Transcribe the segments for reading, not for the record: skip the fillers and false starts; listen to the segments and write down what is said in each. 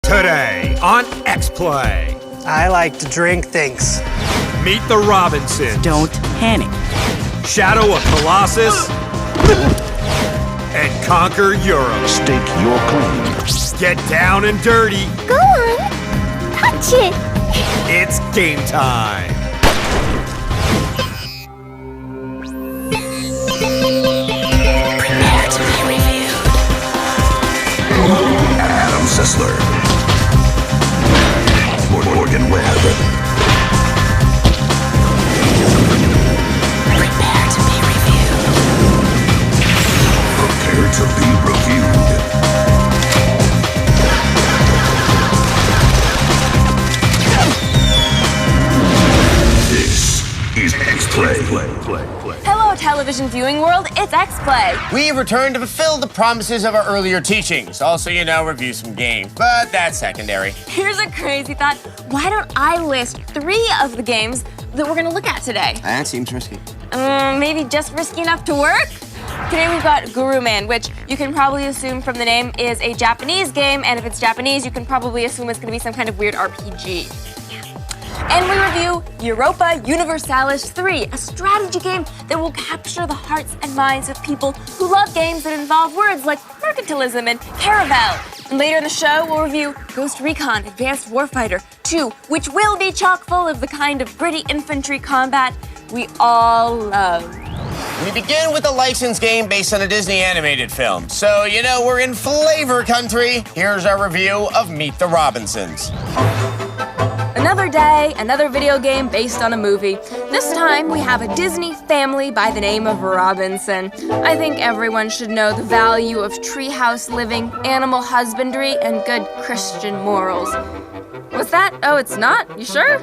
Today on X-Play. I like to drink things. Meet the Robinsons. Don't panic. Shadow of Colossus. And conquer Europe. Stake your claim. Get down and dirty. Go on. Touch it. It's game time. Prepare to be reviewed. Adam Sessler. Morgan Webb. Prepare to be reviewed. Prepare to be reviewed. This is X-Play. Hello, television viewing world, it's X-Play. We return to fulfill the promises of our earlier teachings. Also, review some games, but that's secondary. Here's a crazy thought. Why don't I list 3 of the games that we're gonna look at today? That seems risky. Maybe just risky enough to work? Today we've got Gurumin, which you can probably assume from the name is a Japanese game, and if it's Japanese, you can probably assume it's gonna be some kind of weird RPG. And we review Europa Universalis 3, a strategy game that will capture the hearts and minds of people who love games that involve words like mercantilism and caravel. And later in the show, we'll review Ghost Recon Advanced Warfighter 2, which will be chock full of the kind of gritty infantry combat we all love. We begin with a licensed game based on a Disney animated film. So, we're in flavor country. Here's our review of Meet the Robinsons. Another day, another video game based on a movie. This time, we have a Disney family by the name of Robinson. I think everyone should know the value of treehouse living, animal husbandry, and good Christian morals. What's that? Oh, it's not? You sure?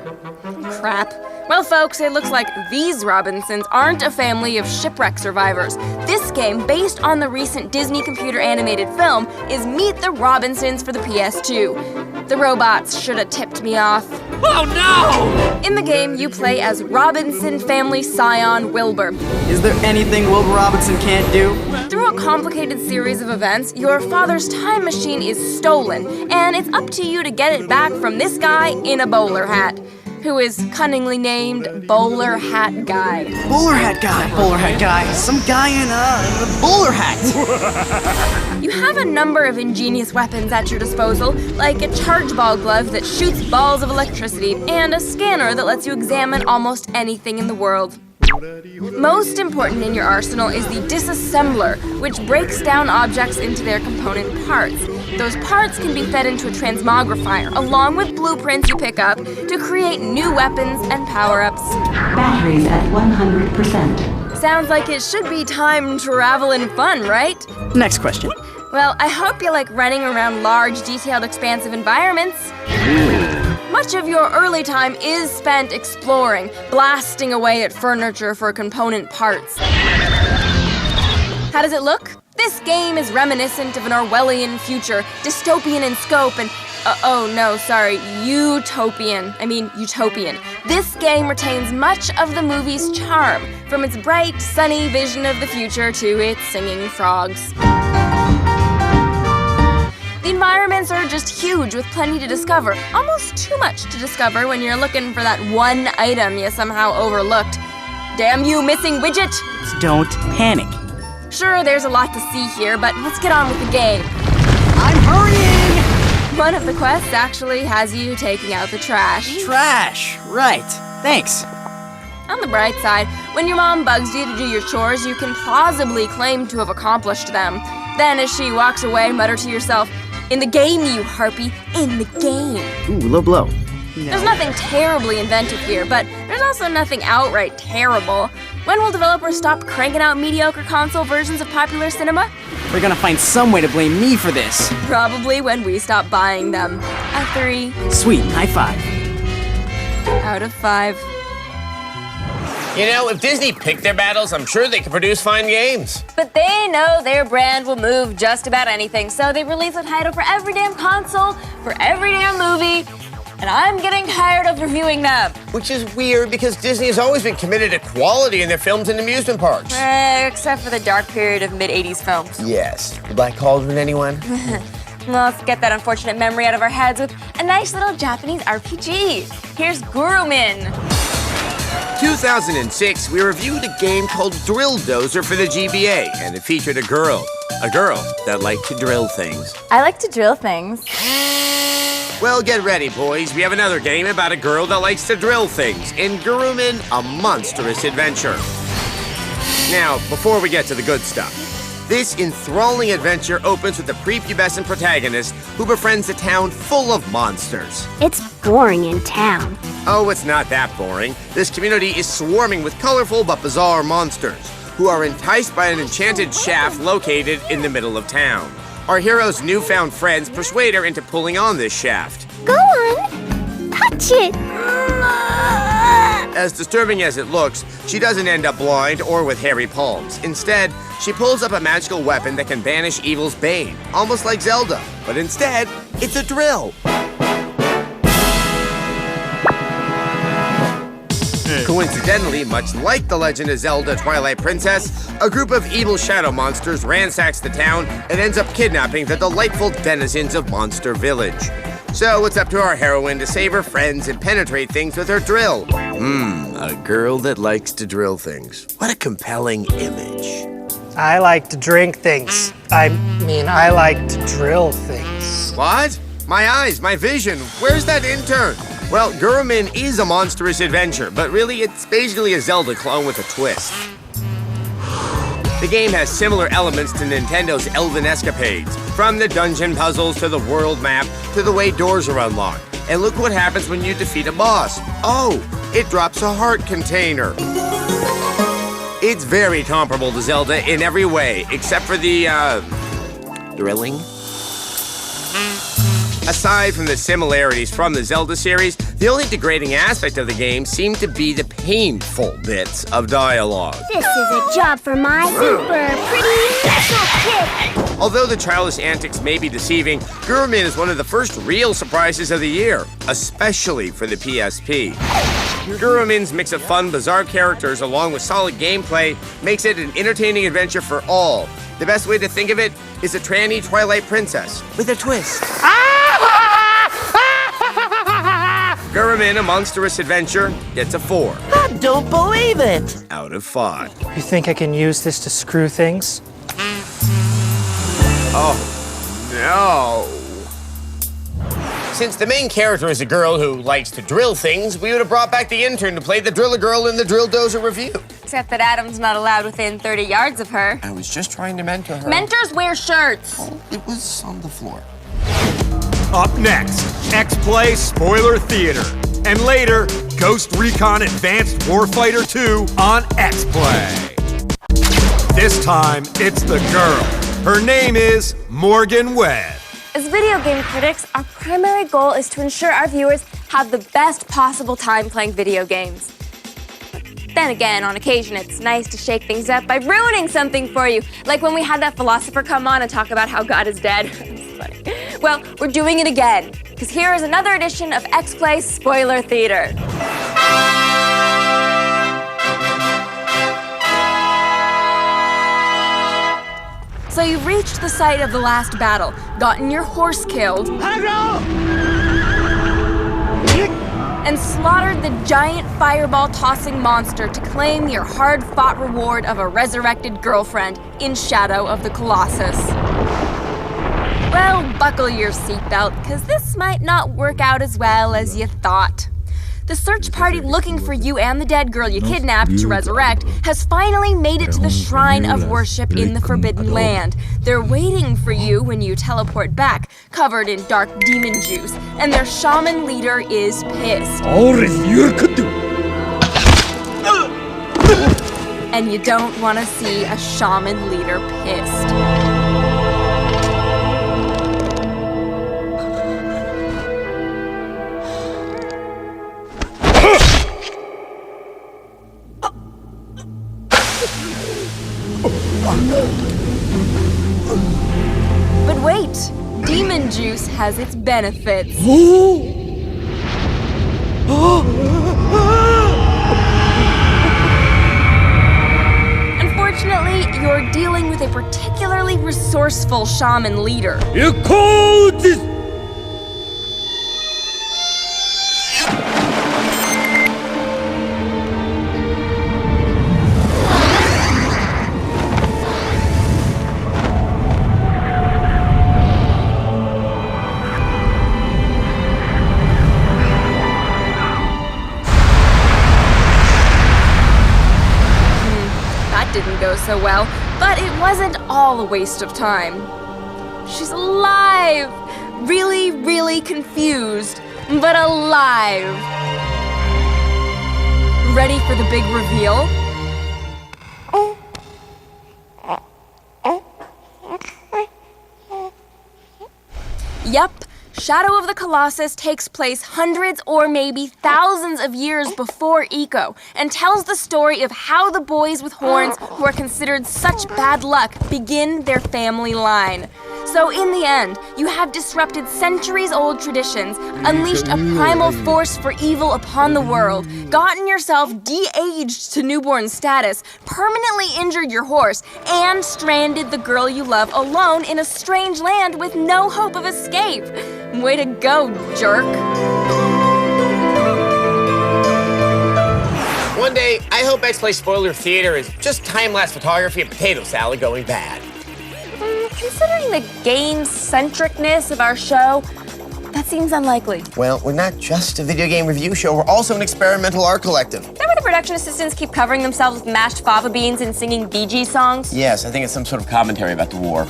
Crap. Well, folks, it looks like these Robinsons aren't a family of shipwreck survivors. This game, based on the recent Disney computer animated film, is Meet the Robinsons for the PS2. The robots should have tipped me off. Oh no! In the game, you play as Robinson family scion Wilbur. Is there anything Wilbur Robinson can't do? Through a complicated series of events, your father's time machine is stolen, and it's up to you to get it back from this guy in a bowler hat, who is cunningly named Bowler Hat Guy. Bowler hat guy. Some guy in a bowler hat. You have a number of ingenious weapons at your disposal, like a charge ball glove that shoots balls of electricity, and a scanner that lets you examine almost anything in the world. Most important in your arsenal is the disassembler, which breaks down objects into their component parts. Those parts can be fed into a transmogrifier, along with blueprints you pick up to create new weapons and power-ups. Batteries at 100%. Sounds like it should be time to travel and fun, right? Next question. Well, I hope you like running around large, detailed, expansive environments. Much of your early time is spent exploring, blasting away at furniture for component parts. How does it look? This game is reminiscent of an Orwellian future, dystopian in scope and, utopian. This game retains much of the movie's charm, from its bright, sunny vision of the future to its singing frogs. The environments are just huge with plenty to discover, almost too much to discover when you're looking for that one item you somehow overlooked. Damn you, missing widget! Don't panic. Sure, there's a lot to see here, but let's get on with the game. I'm hurrying! One of the quests actually has you taking out the trash. Trash, right. Thanks. On the bright side, when your mom bugs you to do your chores, you can plausibly claim to have accomplished them. Then as she walks away, mutter to yourself, "In the game, you harpy, in the game." Ooh, low blow. There's nothing terribly inventive here, but there's also nothing outright terrible. When will developers stop cranking out mediocre console versions of popular cinema? They're gonna find some way to blame me for this. Probably when we stop buying them. A 3 Sweet, high five. out of 5. If Disney picked their battles, I'm sure they could produce fine games. But they know their brand will move just about anything, so they release a title for every damn console, for every damn movie, and I'm getting tired of reviewing them. Which is weird because Disney has always been committed to quality in their films and amusement parks. Except for the dark period of mid-'80s films. Yes. The Black Cauldron, anyone? Well, let's get that unfortunate memory out of our heads with a nice little Japanese RPG. Here's Gurumin. 2006, we reviewed a game called Drill Dozer for the GBA, and it featured a girl that liked to drill things. I like to drill things. Well, get ready, boys. We have another game about a girl that likes to drill things in Gurumin, a monstrous adventure. Now, before we get to the good stuff, this enthralling adventure opens with a prepubescent protagonist who befriends a town full of monsters. It's boring in town. Oh, it's not that boring. This community is swarming with colorful but bizarre monsters who are enticed by an enchanted shaft located in the middle of town. Our hero's newfound friends persuade her into pulling on this shaft. Go on. Touch it. As disturbing as it looks, she doesn't end up blind or with hairy palms. Instead, she pulls up a magical weapon that can banish evil's bane, almost like Zelda. But instead, it's a drill. Coincidentally, much like the Legend of Zelda Twilight Princess, a group of evil shadow monsters ransacks the town and ends up kidnapping the delightful denizens of Monster Village. So it's up to our heroine to save her friends and penetrate things with her drill. A girl that likes to drill things. What a compelling image. I like to drink things. I like to drill things. What? My eyes, my vision. Where's that intern? Well, Gurumin is a monstrous adventure, but really it's basically a Zelda clone with a twist. The game has similar elements to Nintendo's Elven Escapades, from the dungeon puzzles to the world map to the way doors are unlocked. And look what happens when you defeat a boss. Oh, it drops a heart container. It's very comparable to Zelda in every way, except for the, drilling. Aside from the similarities from the Zelda series, the only degrading aspect of the game seemed to be the painful bits of dialogue. This is a job for my super pretty special kid. Although the childish antics may be deceiving, Gurumin is one of the first real surprises of the year, especially for the PSP. Gurumin's mix of fun, bizarre characters along with solid gameplay makes it an entertaining adventure for all. The best way to think of it is a tranny Twilight Princess with a twist. Gurumin, a monstrous adventure, gets a 4. I don't believe it. Out of 5. You think I can use this to screw things? Oh, no. Since the main character is a girl who likes to drill things, we would have brought back the intern to play the Driller Girl in the Drill Dozer review. Except that Adam's not allowed within 30 yards of her. I was just trying to mentor her. Mentors wear shirts. Oh, it was on the floor. Up next, X-Play Spoiler Theater. And later, Ghost Recon Advanced Warfighter 2 on X-Play. This time, it's the girl. Her name is Morgan Webb. As video game critics, our primary goal is to ensure our viewers have the best possible time playing video games. Then again, on occasion, it's nice to shake things up by ruining something for you, like when we had that philosopher come on and talk about how God is dead. It's funny. Well, we're doing it again, because here is another edition of X-Play Spoiler Theater. So you've reached the site of the last battle, gotten your horse killed, and slaughtered the giant fireball-tossing monster to claim your hard-fought reward of a resurrected girlfriend in shadow of the Colossus. Well, buckle your seatbelt, because this might not work out as well as you thought. The search party looking for you and the dead girl you kidnapped to resurrect has finally made it to the shrine of worship in the Forbidden Land. They're waiting for you when you teleport back, covered in dark demon juice, and their shaman leader is pissed. And you don't want to see a shaman leader pissed. But wait, demon juice has its benefits. Unfortunately, you're dealing with a particularly resourceful shaman leader. Didn't go so well, but it wasn't all a waste of time. She's alive! Really, really confused, but alive. Ready for the big reveal? Yep. Shadow of the Colossus takes place hundreds or maybe thousands of years before Eco and tells the story of how the boys with horns who are considered such bad luck begin their family line. So in the end, you have disrupted centuries-old traditions, unleashed a primal force for evil upon the world, gotten yourself de-aged to newborn status, permanently injured your horse, and stranded the girl you love alone in a strange land with no hope of escape. Way to go, jerk. One day, I hope X-Play Spoiler Theater is just time-lapse photography and potato salad going bad. Considering the game-centricness of our show, that seems unlikely. Well, we're not just a video game review show, we're also an experimental art collective. Is that where the production assistants keep covering themselves with mashed fava beans and singing Bee Gees songs? Yes, I think it's some sort of commentary about the war.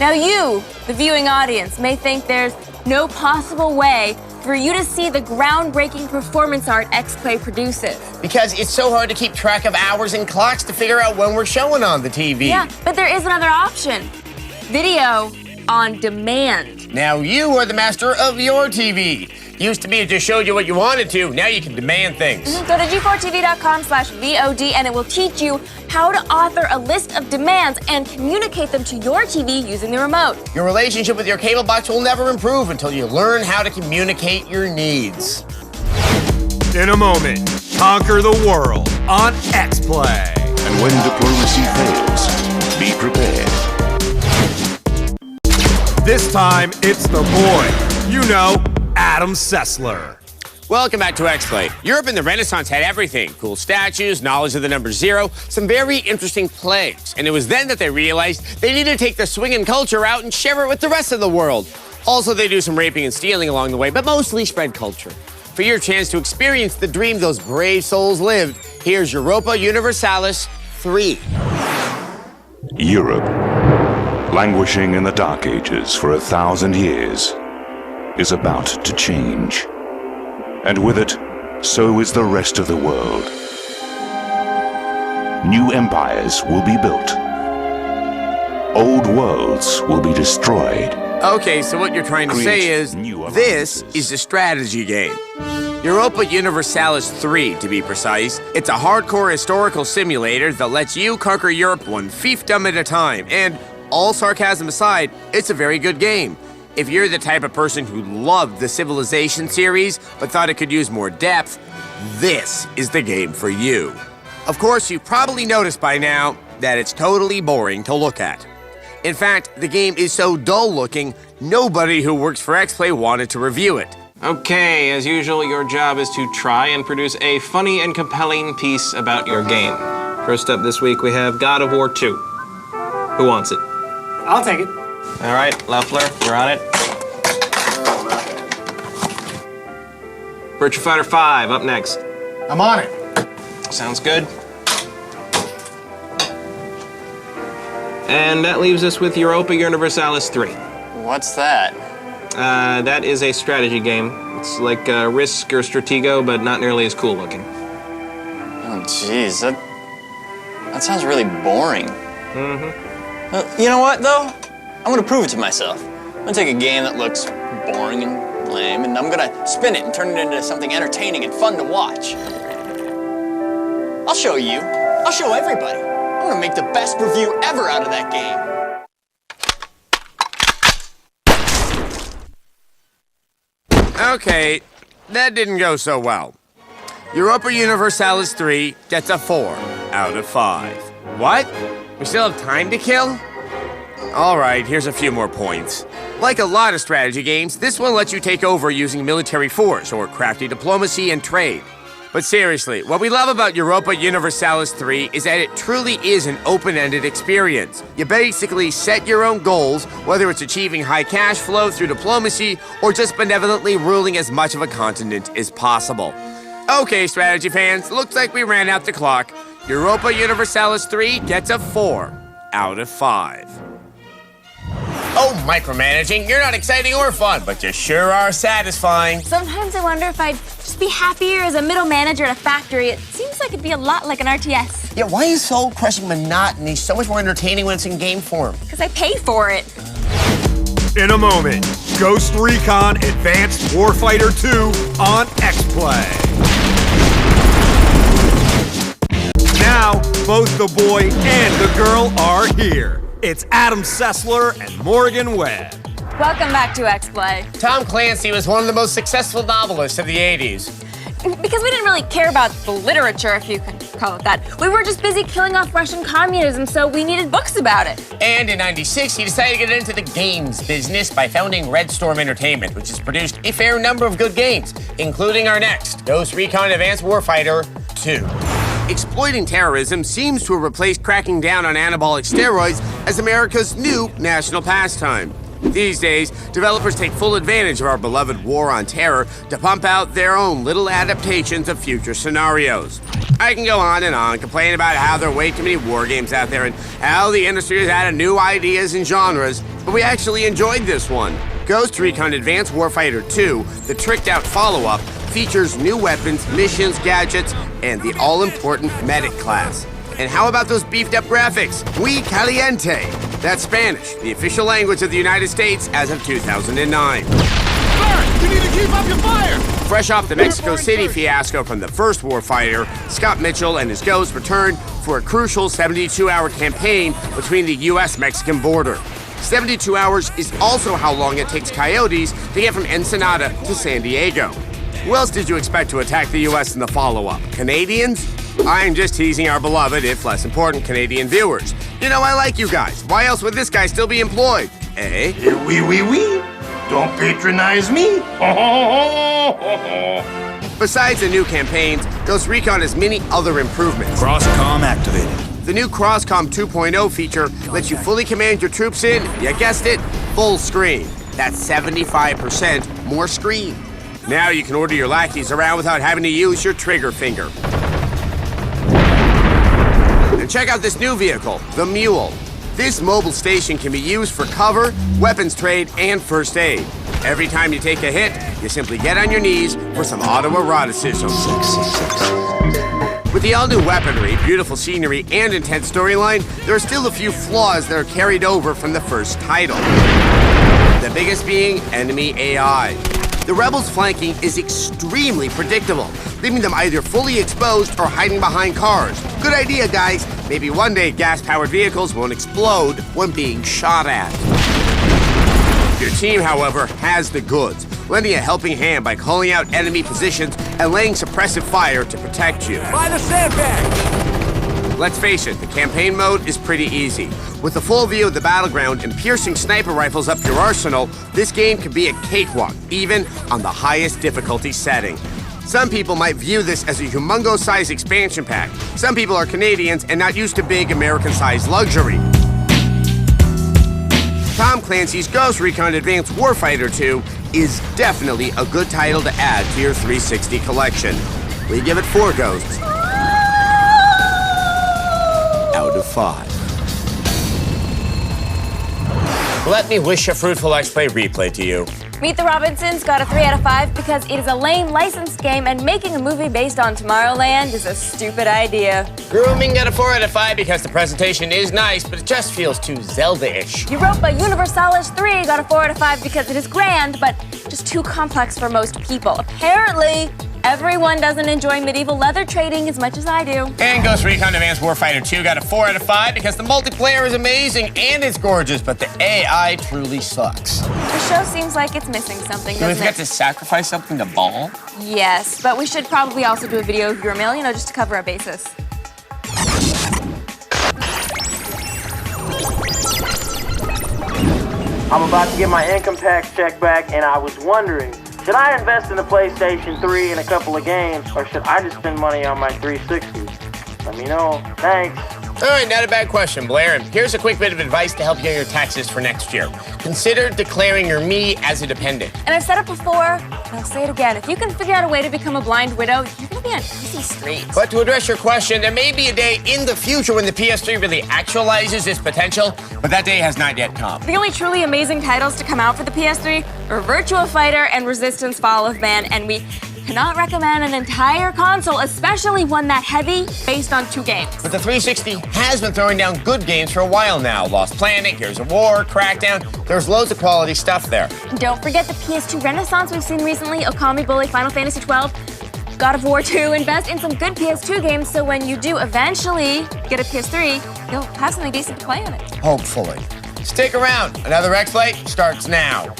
Now you, the viewing audience, may think there's no possible way for you to see the groundbreaking performance art X-Play produces. Because it's so hard to keep track of hours and clocks to figure out when we're showing on the TV. Yeah, but there is another option. Video on demand. Now you are the master of your TV. Used to be it just showed you what you wanted to. Now you can demand things. Go to g4tv.com/VOD and it will teach you how to author a list of demands and communicate them to your TV using the remote. Your relationship with your cable box will never improve until you learn how to communicate your needs. In a moment, conquer the world on X-Play. And when diplomacy fails, be prepared. This time, it's the boy. You know, Adam Sessler. Welcome back to X-Play. Europe in the Renaissance had everything. Cool statues, knowledge of the number 0, some very interesting plagues. And it was then that they realized they needed to take the swinging culture out and share it with the rest of the world. Also, they do some raping and stealing along the way, but mostly spread culture. For your chance to experience the dream those brave souls lived, here's Europa Universalis 3. Europe, languishing in the Dark Ages for 1,000 years, is about to change. And with it, so is the rest of the world. New empires will be built. Old worlds will be destroyed. Okay, so what you're trying to say is, this is a strategy game. Europa Universalis 3, to be precise. It's a hardcore historical simulator that lets you conquer Europe one fiefdom at a time. And all sarcasm aside, it's a very good game. If you're the type of person who loved the Civilization series but thought it could use more depth, this is the game for you. Of course, you've probably noticed by now that it's totally boring to look at. In fact, the game is so dull-looking, nobody who works for X-Play wanted to review it. Okay, as usual, your job is to try and produce a funny and compelling piece about your game. First up this week, we have God of War 2. Who wants it? I'll take it. All right, Loeffler, you're on it. Virtua Fighter 5, up next. I'm on it. Sounds good. And that leaves us with Europa Universalis 3. What's that? That is a strategy game. It's like Risk or Stratego, but not nearly as cool looking. Oh, jeez, that sounds really boring. Mm-hmm. You know what, though? I'm gonna prove it to myself. I'm gonna take a game that looks boring and lame, and I'm gonna spin it and turn it into something entertaining and fun to watch. I'll show you. I'll show everybody. I'm gonna make the best review ever out of that game. Okay, that didn't go so well. Europa Universalis 3 gets a 4 out of 5. What? We still have time to kill? Alright, here's a few more points. Like a lot of strategy games, this one lets you take over using military force or crafty diplomacy and trade. But seriously, what we love about Europa Universalis 3 is that it truly is an open-ended experience. You basically set your own goals, whether it's achieving high cash flow through diplomacy or just benevolently ruling as much of a continent as possible. Okay, strategy fans, looks like we ran out the clock. Europa Universalis 3 gets a 4 out of 5. Oh, micromanaging, you're not exciting or fun, but you sure are satisfying. Sometimes I wonder if I'd just be happier as a middle manager at a factory. It seems like it'd be a lot like an RTS. Yeah, why is soul-crushing monotony so much more entertaining when it's in game form? Because I pay for it. In a moment, Ghost Recon Advanced Warfighter 2 on X-Play. Now, both the boy and the girl are here. It's Adam Sessler and Morgan Webb. Welcome back to X-Play. Tom Clancy was one of the most successful novelists of the 80s. Because we didn't really care about the literature, if you can call it that. We were just busy killing off Russian communism, so we needed books about it. And in '96, he decided to get into the games business by founding Red Storm Entertainment, which has produced a fair number of good games, including our next, Ghost Recon Advanced Warfighter 2. Exploiting terrorism seems to have replaced cracking down on anabolic steroids as America's new national pastime. These days, developers take full advantage of our beloved war on terror to pump out their own little adaptations of future scenarios. I can go on and on, complaining about how there are way too many war games out there and how the industry has added new ideas and genres, but we actually enjoyed this one. Ghost Recon Advanced Warfighter 2, the tricked-out follow-up, features new weapons, missions, gadgets, and the all-important medic class. And how about those beefed-up graphics? Muy caliente. That's Spanish, the official language of the United States as of 2009. Sir, you need to keep up your fire! Fresh off the Mexico City fiasco from the first Warfighter, Scott Mitchell and his Ghost returned for a crucial 72-hour campaign between the U.S.-Mexican border. 72 hours is also how long it takes coyotes to get from Ensenada to San Diego. Who else did you expect to attack the U.S. in the follow-up? Canadians? I'm just teasing our beloved, if less important, Canadian viewers. You know, I like you guys. Why else would this guy still be employed? Eh? Oui. Don't patronize me. Besides the new campaigns, Ghost Recon has many other improvements. Cross-comm activated. The new Cross-comm 2.0 feature lets you fully command your troops in, you guessed it, full screen. That's 75% more screen. Now you can order your lackeys around without having to use your trigger finger. And check out this new vehicle, the Mule. This mobile station can be used for cover, weapons trade, and first aid. Every time you take a hit, you simply get on your knees for some autoeroticism. With the all-new weaponry, beautiful scenery, and intense storyline, there are still a few flaws that are carried over from the first title. The biggest being enemy AI. The rebels' flanking is extremely predictable, leaving them either fully exposed or hiding behind cars. Good idea, guys. Maybe one day gas-powered vehicles won't explode when being shot at. Your team, however, has the goods, lending a helping hand by calling out enemy positions and laying suppressive fire to protect you. By the sandbag! Let's face it, the campaign mode is pretty easy. With a full view of the battleground and piercing sniper rifles up your arsenal, this game can be a cakewalk, even on the highest difficulty setting. Some people might view this as a humongous-sized expansion pack. Some people are Canadians and not used to big American-sized luxury. Tom Clancy's Ghost Recon Advanced Warfighter 2 is definitely a good title to add to your 360 collection. We give it 4 ghosts out of 5. Let me wish a fruitful X-Play replay to you. Meet the Robinsons got a 3 out of 5 because it is a lame licensed game and making a movie based on Tomorrowland is a stupid idea. Gurumin got a 4 out of 5 because the presentation is nice, but it just feels too Zelda-ish. Europa Universalis 3 got a 4 out of 5 because it is grand, but just too complex for most people. Apparently, everyone doesn't enjoy medieval leather trading as much as I do. And Ghost Recon Advanced Warfighter 2 got a 4 out of 5 because the multiplayer is amazing and it's gorgeous, but the AI truly sucks. The show seems like it's missing something, Do we doesn't forget it? to sacrifice something to Ball? Yes, but we should probably also do a video of your mail, just to cover our bases. I'm about to get my income tax check back, and I was wondering, should I invest in the PlayStation 3 and a couple of games, or should I just spend money on my 360? Let me know. Thanks. All right, not a bad question, Blair. And here's a quick bit of advice to help you on your taxes for next year. Consider declaring your me as a dependent. And I've said it before, and I'll say it again. If you can figure out a way to become a blind widow, you're gonna be on easy street. But to address your question, there may be a day in the future when the PS3 really actualizes its potential, but that day has not yet come. The only truly amazing titles to come out for the PS3 are Virtua Fighter and Resistance Fall of Man, and we cannot recommend an entire console, especially one that heavy, based on 2 games. But the 360 has been throwing down good games for a while now. Lost Planet, Gears of War, Crackdown. There's loads of quality stuff there. And don't forget the PS2 Renaissance we've seen recently, Okami Bully, Final Fantasy 12, God of War 2. Invest in some good PS2 games so when you do eventually get a PS3, you'll have something decent to play on it. Hopefully. Stick around. Another X-Play starts now.